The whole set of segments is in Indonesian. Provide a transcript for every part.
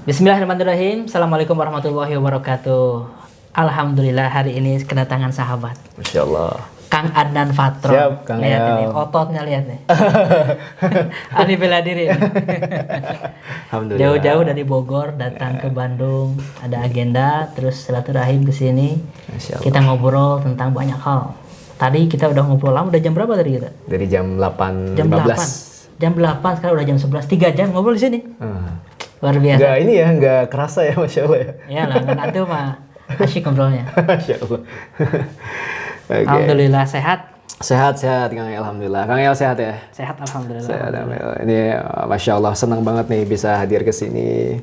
Bismillahirrahmanirrahim. Assalamualaikum warahmatullahi wabarakatuh. Alhamdulillah hari ini kedatangan sahabat. Masya Allah. Kang Adnan Fatro. Siap, Kang Lihat El. ini, ototnya lihat nih. Ahli bela diri. Alhamdulillah. Jauh-jauh dari Bogor datang ke Bandung. Ada agenda, terus silaturahim ke sini. Masya Allah. Kita ngobrol tentang banyak hal. Tadi kita udah ngobrol lama, udah jam berapa tadi kita? Dari jam 8.15. Jam 8. Jam 8, sekarang udah jam 11. 3 jam ngobrol di sini. Luar biasa. Enggak ini ya, enggak kerasa ya, Masya Allah ya. Iyalah, kan antum mah asyik ngobrolnya. Masya Allah. Oke. Alhamdulillah sehat. Sehat, Kang El. Alhamdulillah. Kang El sehat ya? Sehat alhamdulillah. Sehat, Alhamdulillah. Ini Masya Allah, senang banget nih bisa hadir ke sini.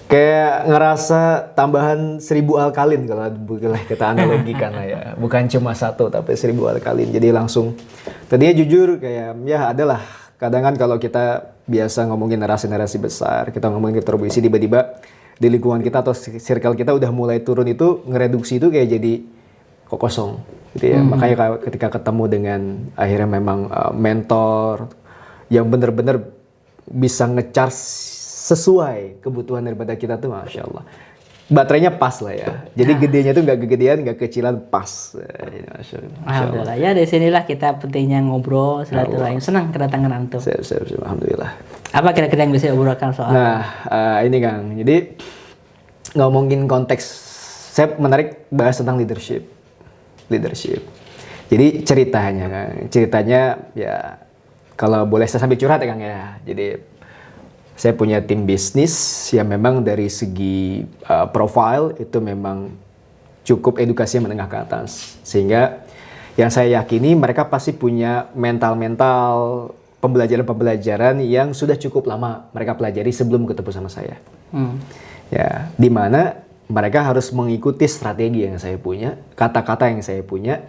Kayak ngerasa tambahan 1000 alkalin kalau boleh kita analogikan lah ya. Bukan cuma satu, tapi 1000 alkalin. Jadi langsung, tadinya jujur kayak ya adalah kadang kan kalau kita biasa ngomongin narasi-narasi besar, kita ngomongin retribusi, tiba-tiba di lingkungan kita atau circle kita udah mulai turun itu, ngereduksi itu kayak jadi kok kosong gitu ya. Makanya ketika ketemu dengan akhirnya memang mentor yang bener-bener bisa ngecharge sesuai kebutuhan daripada kita tuh, Masya Allah. Baterainya pas lah ya. Jadi gedenya tuh nggak kegedean, nggak kecilan, pas. Masya Allah. Alhamdulillah. Ya dari sinilah kita pentingnya ngobrol, silaturahim. Senang kedatangan antum. Siap. Alhamdulillah. Apa kira-kira yang bisa obrolkan soal? Nah, ini Kang. Jadi ngomongin konteks, saya menarik bahas tentang leadership. Jadi ceritanya ya kalau boleh saya sambil curhat ya Kang ya. Jadi saya punya tim bisnis yang memang dari segi profile itu memang cukup edukasi menengah ke atas. Sehingga yang saya yakini mereka pasti punya mental pembelajaran yang sudah cukup lama mereka pelajari sebelum ketemu sama saya. Ya, di mana mereka harus mengikuti strategi yang saya punya, kata-kata yang saya punya,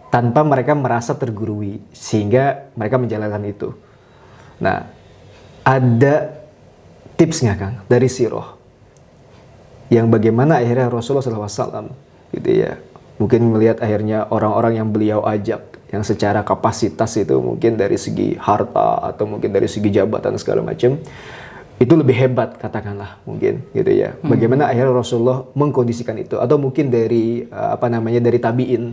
tanpa mereka merasa tergurui, sehingga mereka menjalankan itu. Nah, ada tips nggak Kang dari Siroh yang bagaimana akhirnya Rasulullah SAW gitu ya, mungkin melihat akhirnya orang-orang yang beliau ajak yang secara kapasitas itu mungkin dari segi harta atau mungkin dari segi jabatan segala macam itu lebih hebat katakanlah mungkin gitu ya. Bagaimana akhirnya Rasulullah mengkondisikan itu, atau mungkin dari dari tabiin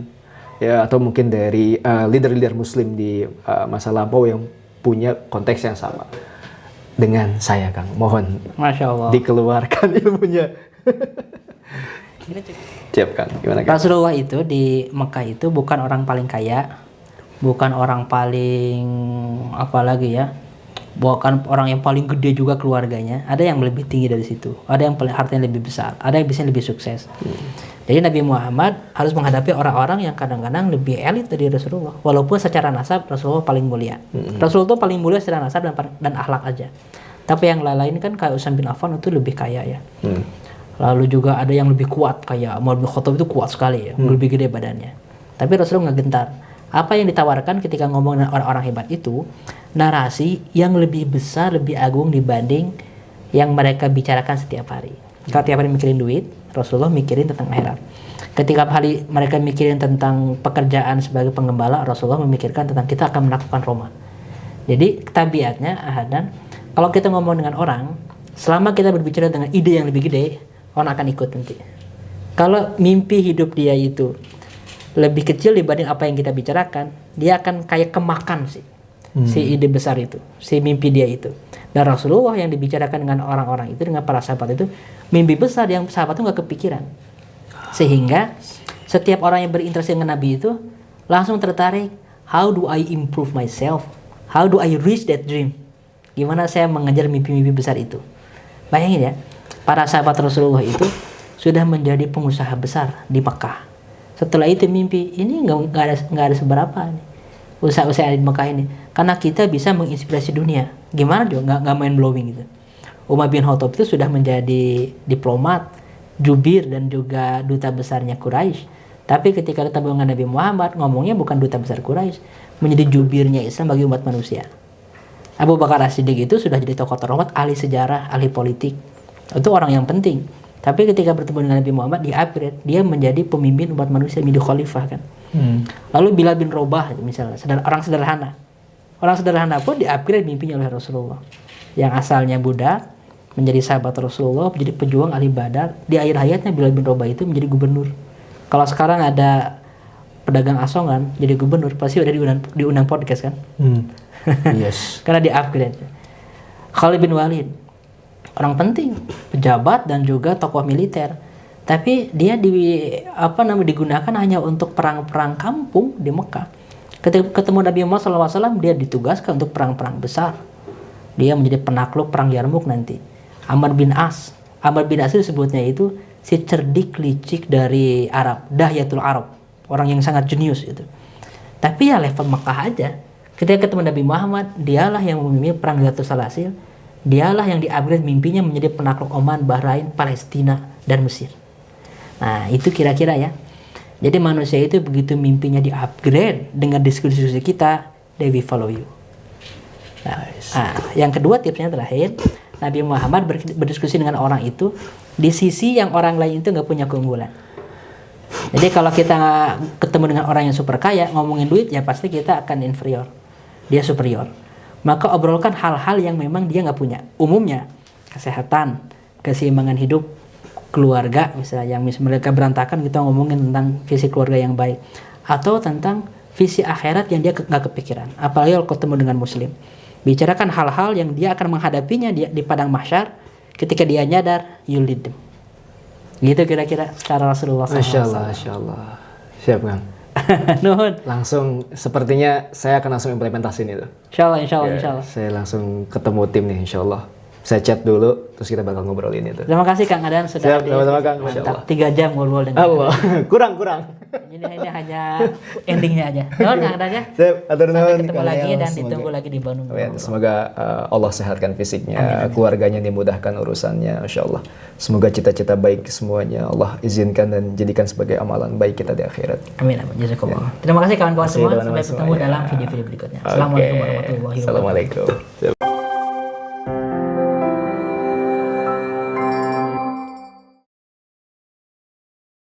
ya, atau mungkin dari leader-leader Muslim di masa lampau yang punya konteks yang sama dengan saya, Kang. Mohon Masya Allah. dikeluarkan ilmunya. Siap, Kang. Gimana, Kang? Rasulullah itu di Mekah itu bukan orang paling kaya, bukan orang paling bukan orang yang paling gede juga keluarganya. Ada yang lebih tinggi dari situ, ada yang hartanya lebih besar, ada yang bisa lebih sukses. Jadi Nabi Muhammad harus menghadapi orang-orang yang kadang-kadang lebih elit dari Rasulullah. Walaupun secara nasab Rasulullah paling mulia. Rasulullah itu paling mulia secara nasab dan akhlak aja. Tapi yang lain kan kayak Utsman bin Affan itu lebih kaya ya. Lalu juga ada yang lebih kuat kayak Umar bin Khattab itu kuat sekali ya, lebih gede badannya. Tapi Rasulullah nggak gentar. Apa yang ditawarkan ketika ngomong dengan orang-orang hebat itu, narasi yang lebih besar, lebih agung dibanding yang mereka bicarakan setiap hari. Kalau tiap hari mikirin duit, Rasulullah mikirin tentang akhirat. Ketika hari mereka mikirin tentang pekerjaan sebagai penggembala, Rasulullah memikirkan tentang kita akan menaklukkan Roma. Jadi tabiatnya dan kalau kita ngomong dengan orang, selama kita berbicara dengan ide yang lebih gede, orang akan ikut nanti. Kalau mimpi hidup dia itu lebih kecil dibanding apa yang kita bicarakan, dia akan kayak kemakan si ide besar itu, si mimpi dia itu. Dan Rasulullah yang dibicarakan dengan orang-orang itu, dengan para sahabat itu, mimpi besar yang sahabat itu nggak kepikiran. Sehingga setiap orang yang berinteraksi dengan Nabi itu langsung tertarik, how do I improve myself? How do I reach that dream? Gimana saya mengejar mimpi-mimpi besar itu? Bayangin ya, para sahabat Rasulullah itu sudah menjadi pengusaha besar di Mekah. Setelah itu mimpi ini nggak ada seberapa nih usaha-usaha di Mekah ini, karena kita bisa menginspirasi dunia. Gimana juga nggak main blowing gitu. Umar bin Khattab itu sudah menjadi diplomat, jubir dan juga duta besarnya Quraisy. Tapi ketika ketemu dengan Nabi Muhammad, ngomongnya bukan duta besar Quraisy, menjadi jubirnya Islam bagi umat manusia. Abu Bakar As-Siddiq itu sudah jadi tokoh terhormat, ahli sejarah, ahli politik. Itu orang yang penting. Tapi ketika bertemu dengan Nabi Muhammad, di-upgrade, dia menjadi pemimpin umat manusia, menjadi khalifah kan. Lalu Bilal bin Rabah misalnya, orang sederhana. Orang sederhana pun di-upgrade mimpinya oleh Rasulullah. Yang asalnya budak, menjadi sahabat Rasulullah, menjadi pejuang ahli Badar. Di akhir hayatnya Bilal bin Rabah itu menjadi gubernur. Kalau sekarang ada pedagang asongan jadi gubernur, pasti udah diundang podcast kan? Yes. Karena di upgrade. Khalid bin Walid, orang penting, pejabat dan juga tokoh militer. Tapi dia digunakan hanya untuk perang-perang kampung di Mekah. Ketika ketemu Nabi Muhammad SAW, dia ditugaskan untuk perang-perang besar. Dia menjadi penakluk perang Yarmuk nanti. Amr bin As itu disebutnya itu si cerdik licik dari Arab, Dahyatul Arab, orang yang sangat jenius itu. Tapi ya level Mekah aja. Ketika ketemu Nabi Muhammad, dialah yang memimpin perang Zatul Salasil. Dialah yang di-upgrade mimpinya menjadi penakluk Oman, Bahrain, Palestina, dan Mesir. Nah, itu kira-kira ya. Jadi manusia itu begitu mimpinya di-upgrade dengan diskusi kita, they will follow you. Yang kedua tipsnya terakhir, Nabi Muhammad berdiskusi dengan orang itu di sisi yang orang lain itu nggak punya keunggulan. Jadi kalau kita ketemu dengan orang yang super kaya, ngomongin duit ya pasti kita akan inferior, dia superior. Maka obrolkan hal-hal yang memang dia nggak punya. Umumnya kesehatan, keseimbangan hidup, keluarga misalnya, yang mereka berantakan, kita ngomongin tentang visi keluarga yang baik, atau tentang visi akhirat yang dia nggak kepikiran. Apalagi kalau ketemu dengan muslim, bicarakan hal-hal yang dia akan menghadapinya di padang mahsyar ketika dia nyadar, you lead them. Gitu kira-kira cara Rasulullah SAW. Masya Allah. Siap Kang. Nuhun. Langsung, sepertinya saya akan langsung implementasiin itu. Insya Allah. Saya langsung ketemu tim nih insya Allah. Saya chat dulu, terus kita bakal ngobrolin itu. Terima kasih Kang Adan sudah hadir. Sama-sama Kang, Masya Allah. 3 jam ngobrol dengan Allah. Kurang. Ini hanya endingnya aja. Nuhun Kang Adan ya. Sampai ketemu lagi dan ditunggu lagi di Bandung. Semoga Allah sehatkan fisiknya, keluarganya dimudahkan urusannya, Masya Allah. Semoga cita-cita baik semuanya Allah izinkan dan jadikan sebagai amalan baik kita di akhirat. Amin. Jazakumullah. Terima kasih kawan-kawan semua. Sampai ketemu dalam video-video berikutnya. Assalamualaikum warahmatullahi wabarakatuh. Assalamualaikum.